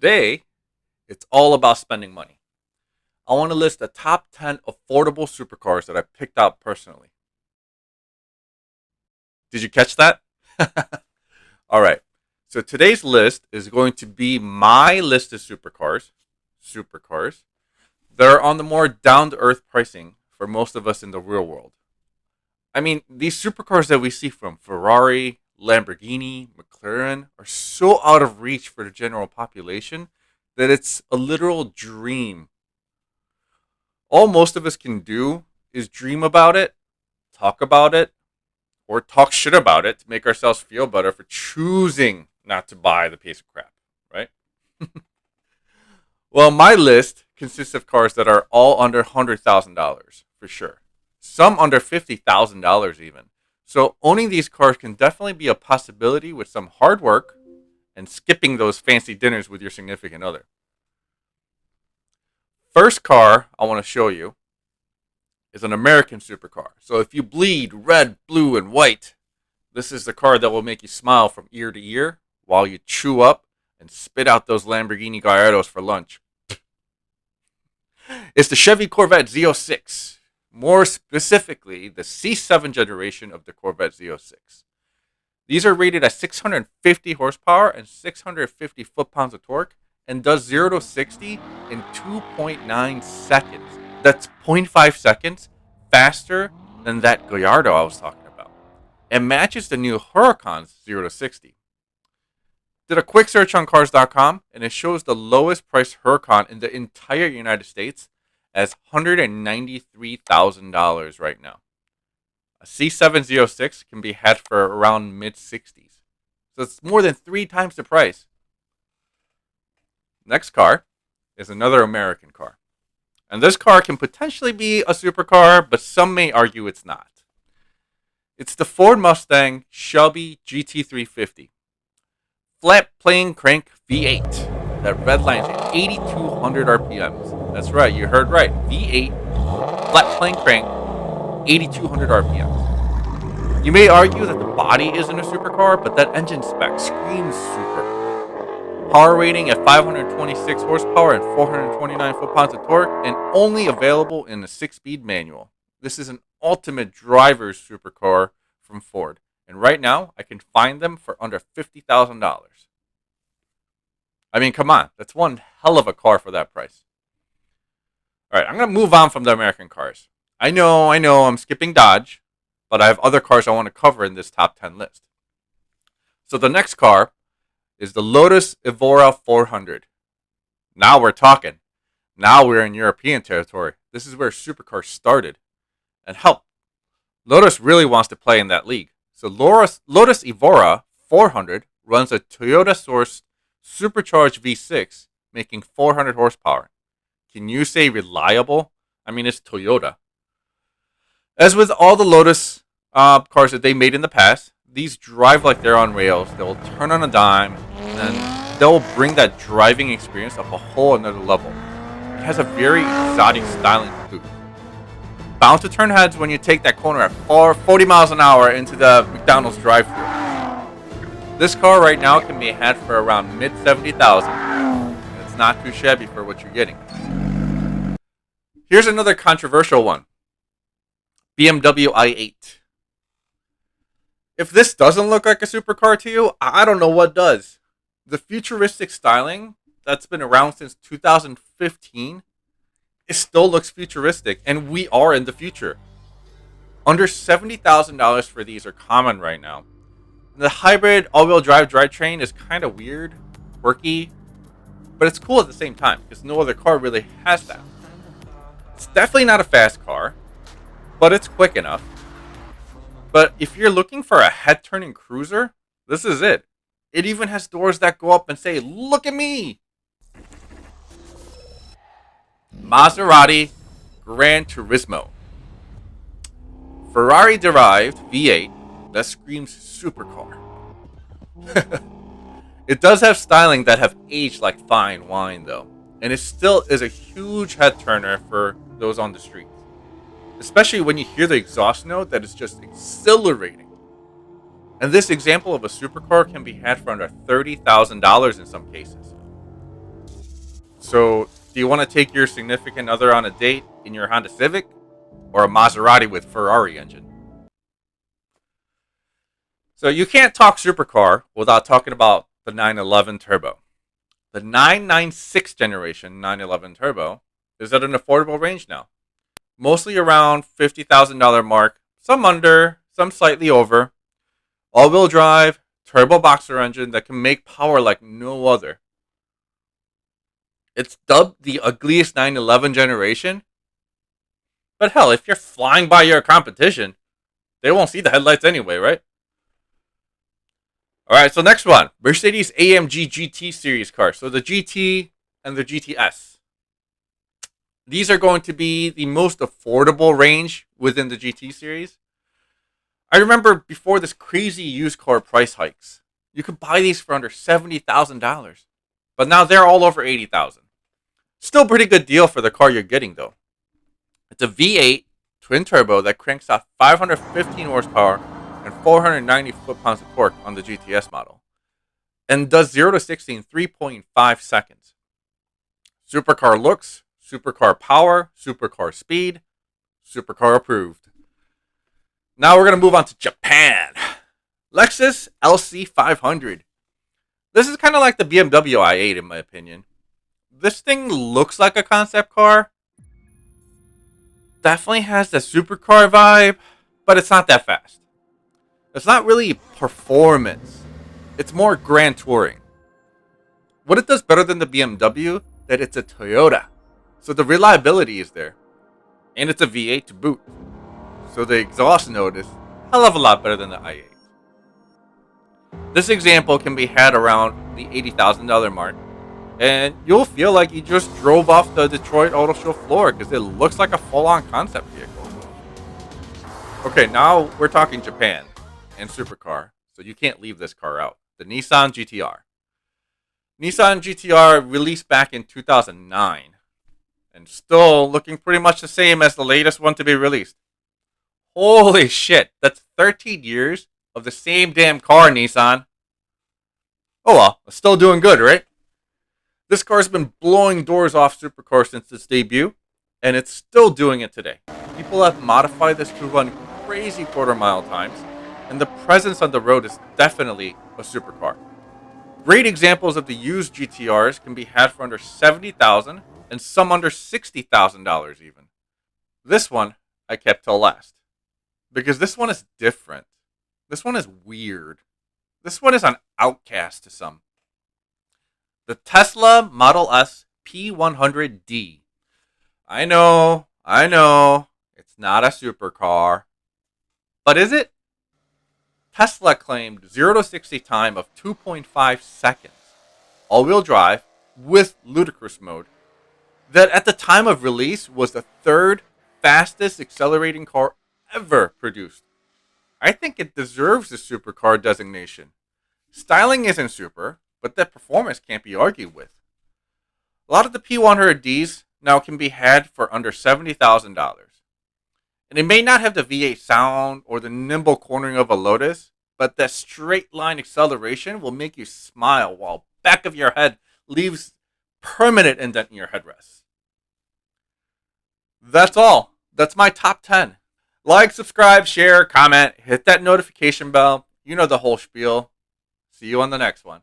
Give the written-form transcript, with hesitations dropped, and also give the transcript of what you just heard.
Today, it's all about spending money. I want to list the top 10 affordable supercars that I picked out personally. Did you catch that? All right. So today's list is going to be my list of supercars that are on the more down to earth pricing for most of us in the real world. I mean, these supercars that we see from Ferrari, Lamborghini, McLaren are so out of reach for the general population that it's a literal dream. All most of us can do is dream about it, or talk shit about it to make ourselves feel better for choosing not to buy the piece of crap, right? Well, my list consists of cars that are all under $100,000 for sure. Some under $50,000 even. So owning these cars can definitely be a possibility with some hard work and skipping those fancy dinners with your significant other. First car I want to show you is an American supercar. So if you bleed red, blue, and white, this is the car that will make you smile from ear to ear while you chew up and spit out those Lamborghini Gallardos for lunch. It's the Chevy Corvette Z06. More specifically, the C7 generation of the Corvette Z06. These are rated at 650 horsepower and 650 foot-pounds of torque and does 0 to 60 in 2.9 seconds. That's 0.5 seconds faster than that Gallardo I was talking about. And matches the new Huracan's 0 to 60. Did a quick search on cars.com and it shows the lowest price Huracan in the entire United States as $193,000 right now. A C706 can be had for around mid-60s. So it's more than 3 times the price. Next car is another American car. And this car can potentially be a supercar, but some may argue it's not. It's the Ford Mustang Shelby GT350. Flat plane crank V8 that redlines at 8,200 RPMs. That's right, you heard right. V8, flat plane crank, 8,200 RPMs. You may argue that the body isn't a supercar, but that engine spec screams super. Power rating at 526 horsepower and 429 foot-pounds of torque, and only available in a 6-speed manual. This is an ultimate driver's supercar from Ford. And right now, I can find them for under $50,000. I mean, come on. That's one hell of a car for that price. All right, I'm going to move on from the American cars. I know, I'm skipping Dodge, but I have other cars I want to cover in this top 10 list. So the next car is the Lotus Evora 400. Now we're talking. Now we're in European territory. This is where supercars started. And help, Lotus really wants to play in that league. So Lotus Evora 400 runs a Toyota-sourced supercharged V6, making 400 horsepower. Can you say reliable? I mean, it's Toyota. As with all the Lotus cars that they made in the past, these drive like they're on rails. They'll turn on a dime, and they'll bring that driving experience up a whole another level. It has a very exotic styling to it. Bound to turn heads when you take that corner at 40 miles an hour into the McDonald's drive-thru. This car right now can be had for around mid-$70,000. It's not too shabby for what you're getting. Here's another controversial one. BMW i8. If this doesn't look like a supercar to you, I don't know what does. The futuristic styling that's been around since 2015, it still looks futuristic, and we are in the future. Under $70,000 for these are common right now. The hybrid all-wheel drive drivetrain is kind of weird, quirky, but it's cool at the same time because no other car really has that. It's definitely not a fast car, but it's quick enough. But if you're looking for a head-turning cruiser, this is it. It even has doors that go up and say, "Look at me!" Maserati Gran Turismo. Ferrari-derived V8 that screams supercar. It does have styling that have aged like fine wine, though. And it still is a huge head-turner for those on the streets. Especially when you hear the exhaust note that is just exhilarating. And this example of a supercar can be had for under $30,000 in some cases. So, do you want to take your significant other on a date in your Honda Civic or a Maserati with Ferrari engine? So, you can't talk supercar without talking about the 911 Turbo. The 996 generation 911 Turbo is at an affordable range now, mostly around $50,000 mark, some under, some slightly over. All-wheel drive, turbo boxer engine that can make power like no other. It's dubbed the ugliest 911 generation. But hell, if you're flying by your competition, they won't see the headlights anyway, right? Alright, so next one. Mercedes AMG GT series cars. So the GT and the GTS. These are going to be the most affordable range within the GT series. I remember before this crazy used car price hikes, you could buy these for under $70,000. But now they're all over $80,000. Still a pretty good deal for the car you're getting though. It's a V8 twin turbo that cranks out 515 horsepower and 490 foot-pounds of torque on the GTS model, and does 0 to 60 in 3.5 seconds. Supercar looks, supercar power, supercar speed, supercar approved. Now we're going to move on to Japan. Lexus LC500. This is kind of like the BMW i8 in my opinion. This thing looks like a concept car. Definitely has the supercar vibe, but it's not that fast. It's not really performance. It's more grand touring. What it does better than the BMW, that it's a Toyota. So the reliability is there. And it's a V8 to boot. So the exhaust note is a hell of a lot better than the i8. This example can be had around the $80,000 mark. And you'll feel like you just drove off the Detroit Auto Show floor because it looks like a full-on concept vehicle. Okay, now we're talking Japan and supercar, so you can't leave this car out. The Nissan GTR. Nissan GTR released back in 2009 and still looking pretty much the same as the latest one to be released. Holy shit, that's 13 years of the same damn car, Nissan. Oh well, it's still doing good, right? This car's been blowing doors off supercars since its debut, and it's still doing it today. People have modified this to run crazy quarter-mile times, and the presence on the road is definitely a supercar. Great examples of the used GTRs can be had for under $70,000 and some under $60,000 even. This one I kept till last because this one is different. This one is weird. This one is an outcast to some. The Tesla Model S P100D. I know, it's not a supercar. But is it? Tesla claimed 0 to 60 time of 2.5 seconds, all-wheel drive with ludicrous mode, that at the time of release was the third fastest accelerating car ever produced. I think it deserves the supercar designation. Styling isn't super, but that performance can't be argued with. A lot of the P100Ds now can be had for under $70,000. And it may not have the V8 sound or the nimble cornering of a Lotus, but that straight line acceleration will make you smile while back of your head leaves permanent indent in your headrest. That's all. That's my top 10. Like, subscribe, share, comment, hit that notification bell. You know the whole spiel. See you on the next one.